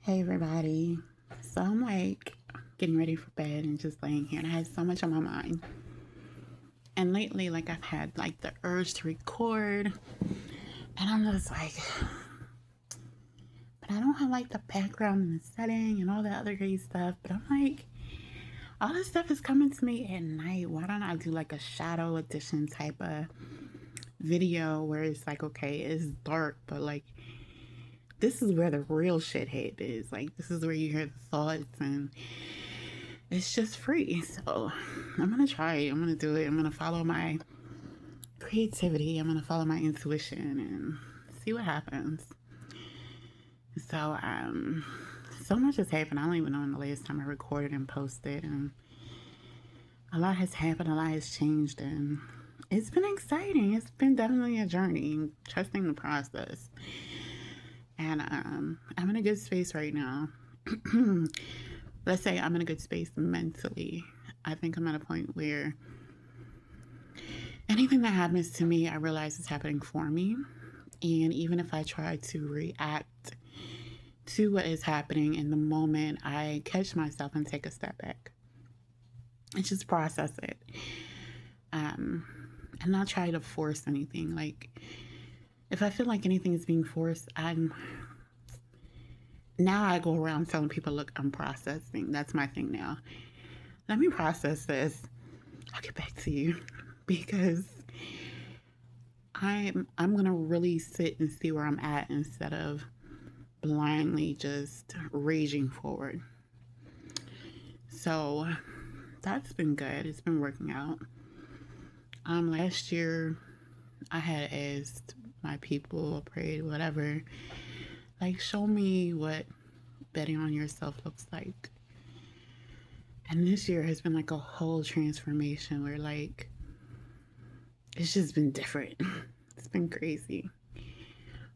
Hey everybody. So I'm like getting ready for bed and just laying here and I had so much on my mind. And lately like I've had like the urge to record and I'm just like but I don't have like the background and the setting and all that other great stuff. But I'm like all this stuff is coming to me at night. Why don't I do like a shadow edition type of video where it's like okay, it's dark, but like this is where the real shit hit is. Like this is where you hear the thoughts and it's just free. So I'm gonna try it. I'm gonna do it. I'm gonna follow my creativity. I'm gonna follow my intuition and see what happens. So so much has happened. I don't even know when the last time I recorded and posted, and a lot has happened. A lot has changed, and it's been exciting. It's been definitely a journey. Trusting the process, and I'm in a good space right now. Let's say I'm in a good space mentally. I think I'm at a point where anything that happens to me, I realize is happening for me. And even if I try to react to what is happening in the moment, I catch myself and take a step back and just process it. And not try to force anything. Like, if I feel like anything is being forced, now I go around telling people, look, I'm processing. That's my thing now. Let me process this. I'll get back to you because I'm gonna really sit and see where I'm at instead of blindly just raging forward. So that's been good. It's been working out. Last year I had asked my people, prayed, whatever, like show me what betting on yourself looks like. And this year has been like a whole transformation where like it's just been different. It's been crazy.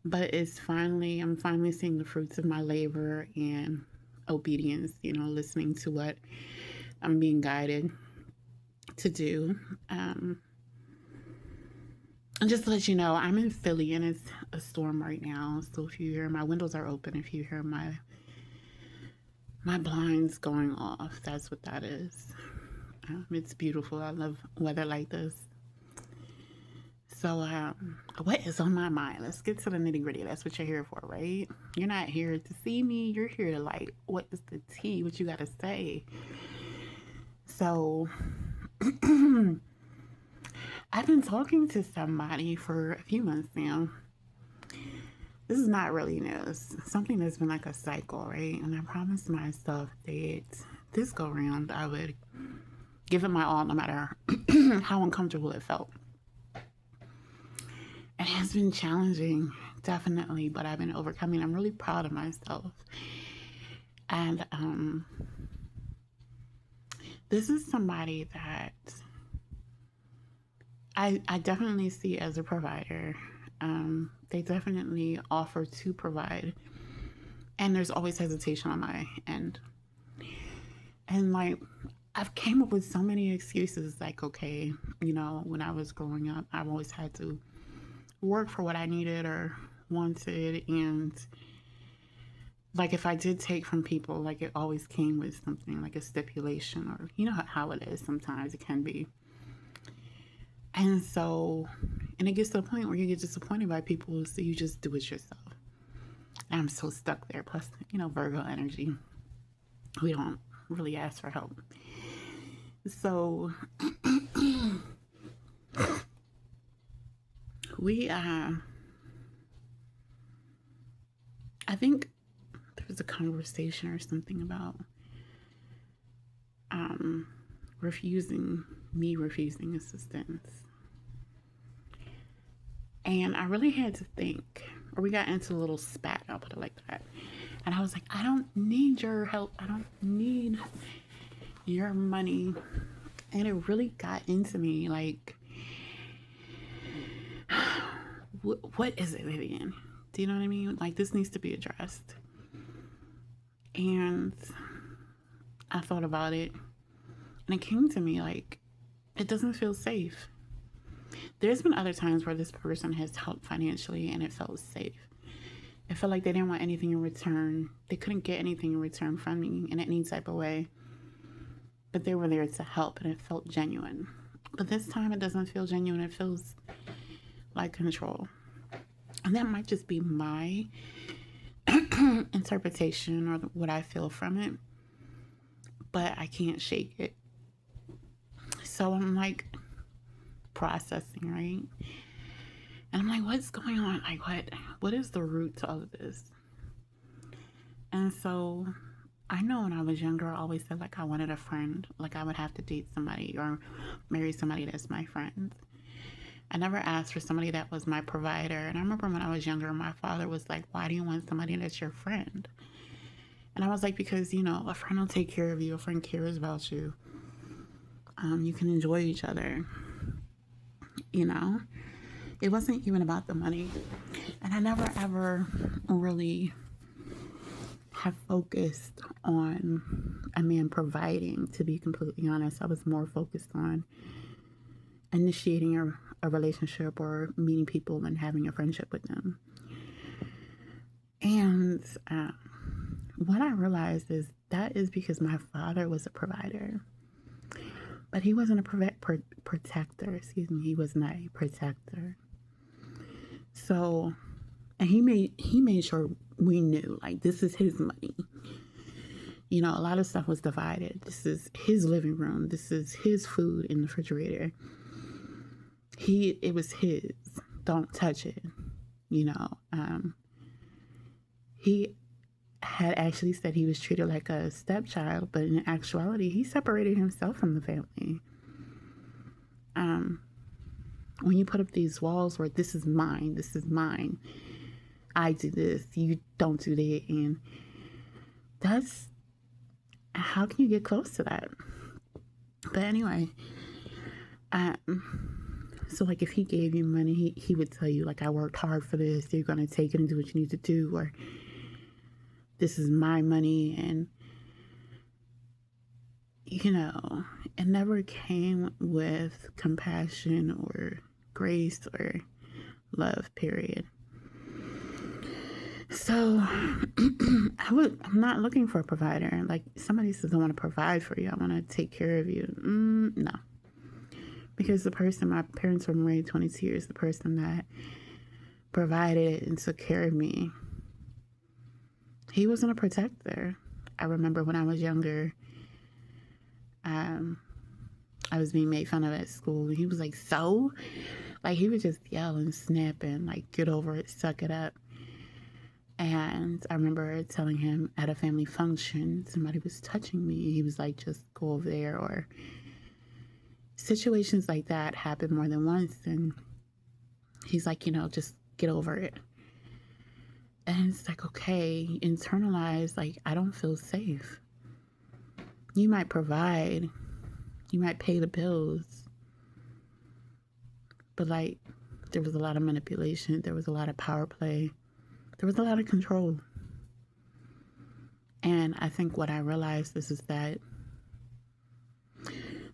But I'm finally seeing the fruits of my labor and obedience, listening to what I'm being guided to do. And just to let you know, I'm in Philly and it's a storm right now. So if you hear my windows are open, if you hear my blinds going off, that's what that is. It's beautiful. I love weather like this. So, what is on my mind? Let's get to the nitty gritty. That's what you're here for, right? You're not here to see me. You're here to like, what is the tea? What you got to say? So, I've been talking to somebody for a few months now. This is not really news. Something that's been like a cycle, right? And I promised myself that this go round, I would give it my all, no matter how uncomfortable it felt. It has been challenging, definitely, but I've been overcoming. I'm really proud of myself. And this is somebody that I definitely see as a provider. They definitely offer to provide. And there's always hesitation on my end. And like, I've came up with so many excuses like, okay, when I was growing up, I've always had to work for what I needed or wanted, and like if I did take from people, like it always came with something like a stipulation, or how it is sometimes it can be. And so, and it gets to a point where you get disappointed by people, so you just do it yourself. And I'm so stuck there. Plus, Virgo energy, we don't really ask for help. So we I think there was a conversation or something about refusing assistance. And I really had to think, or we got into a little spat, I'll put it like that. And I was like, I don't need your help. I don't need your money. And it really got into me like, what is it, Vivian? Do you know what I mean? Like, this needs to be addressed. And I thought about it, and it came to me like, it doesn't feel safe. There's been other times where this person has helped financially and it felt safe. It felt like they didn't want anything in return. They couldn't get anything in return from me in any type of way. But they were there to help, and it felt genuine. But this time it doesn't feel genuine. It feels like control. And that might just be my interpretation or what I feel from it. But I can't shake it. So I'm like processing, right? And I'm like, what's going on? Like, what is the root to all of this? And so I know when I was younger, I always said like I wanted a friend. Like I would have to date somebody or marry somebody that's my friend. I never asked for somebody that was my provider. And I remember when I was younger, my father was like, why do you want somebody that's your friend? And I was like, because, you know, a friend will take care of you. A friend cares about you. You can enjoy each other. You know, it wasn't even about the money. And I never ever really have focused on a man providing, to be completely honest. I was more focused on initiating a relationship or meeting people and having a friendship with them. And what I realized is that is because my father was a provider, but he wasn't a protector. Excuse me, he was not a protector. So, and he made sure we knew like this is his money. You know, a lot of stuff was divided. This is his living room. This is his food in the refrigerator. It was his. Don't touch it. You know, he had actually said he was treated like a stepchild, but in actuality, he separated himself from the family. When you put up these walls where this is mine, I do this, you don't do that, and that's how can you get close to that? But anyway, so like if he gave you money, he would tell you like I worked hard for this, you're gonna take it and do what you need to do, or this is my money. And you know, it never came with compassion or grace or love, period. So I'm not looking for a provider. Like somebody says I want to provide for you, I want to take care of you. No, because the person, my parents were married 22 years, the person that provided and took care of me, he wasn't a protector. I remember when I was younger, I was being made fun of at school. He was like, so? Like, he would just yell and snap and, like, get over it, suck it up. And I remember telling him at a family function, somebody was touching me. He was like, just go over there. Or situations like that happen more than once. And he's like, you know, just get over it. And it's like, okay, internalize, like, I don't feel safe. You might provide, you might pay the bills, but like, there was a lot of manipulation, there was a lot of power play, there was a lot of control. And I think what I realized is that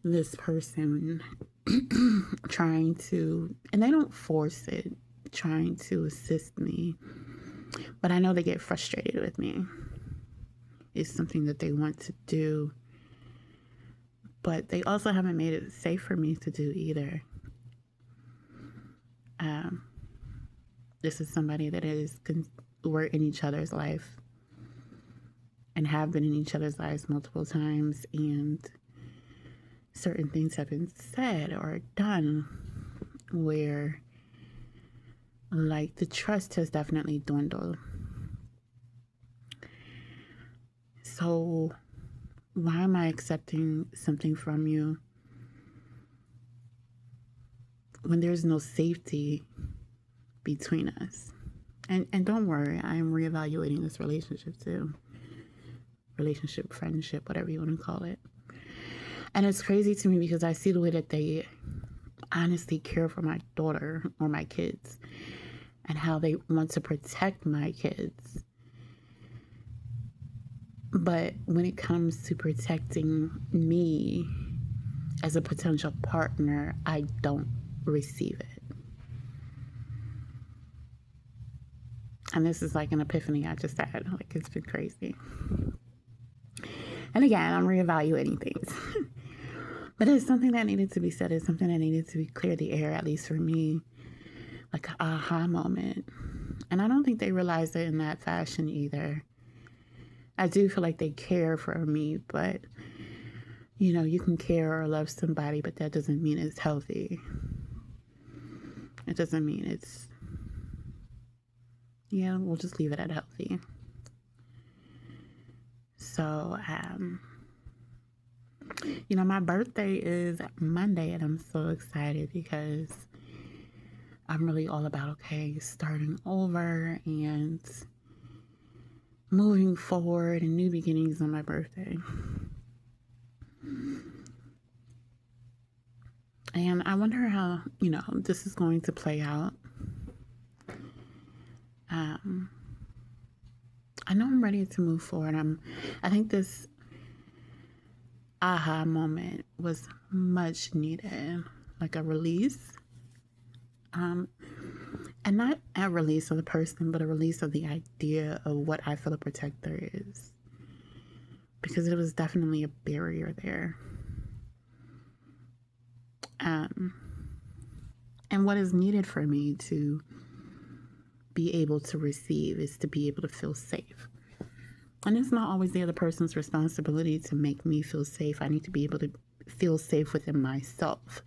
this person trying to, and they don't force it, trying to assist me, but I know they get frustrated with me. It's something that they want to do, but they also haven't made it safe for me to do either. This is somebody that we're in each other's life and have been in each other's lives multiple times, and certain things have been said or done where like the trust has definitely dwindled. So why am I accepting something from you when there's no safety between us? And don't worry, I'm reevaluating this relationship too. Relationship, friendship, whatever you want to call it. And it's crazy to me because I see the way that they honestly care for my daughter or my kids and how they want to protect my kids. But when it comes to protecting me as a potential partner, I don't receive it. And this is like an epiphany I just had. Like, it's been crazy. And again, I'm reevaluating things. But it's something that needed to be said. It's something that needed to be clear the air, at least for me. Like an aha moment. And I don't think they realized it in that fashion either. I do feel like they care for me, but you know, you can care or love somebody, but that doesn't mean it's healthy. It doesn't mean it's, yeah, we'll just leave it at healthy. So, you know, my birthday is Monday, and I'm so excited because I'm really all about, okay, starting over and moving forward and new beginnings on my birthday. And I wonder how, you know, this is going to play out. I know I'm ready to move forward. I think this aha moment was much needed, like a release. And not a release of the person, but a release of the idea of what I feel a protector is. Because it was definitely a barrier there. And what is needed for me to be able to receive is to be able to feel safe. And it's not always the other person's responsibility to make me feel safe. I need to be able to feel safe within myself.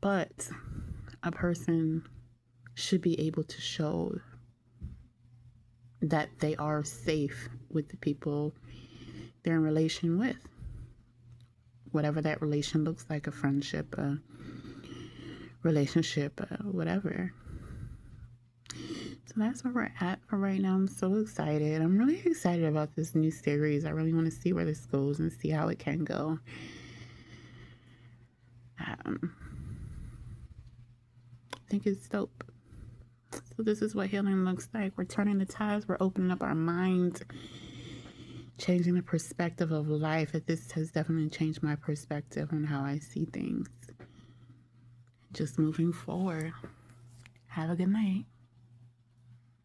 But a person should be able to show that they are safe with the people they're in relation with. Whatever that relation looks like, a friendship, a relationship, whatever. So that's where we're at for right now. I'm so excited. I'm really excited about this new series. I really want to see where this goes and see how it can go. I think it's dope. So this is what healing looks like. We're turning the tides. We're opening up our minds, changing the perspective of life. This has definitely changed my perspective on how I see things. Just moving forward. Have a good night.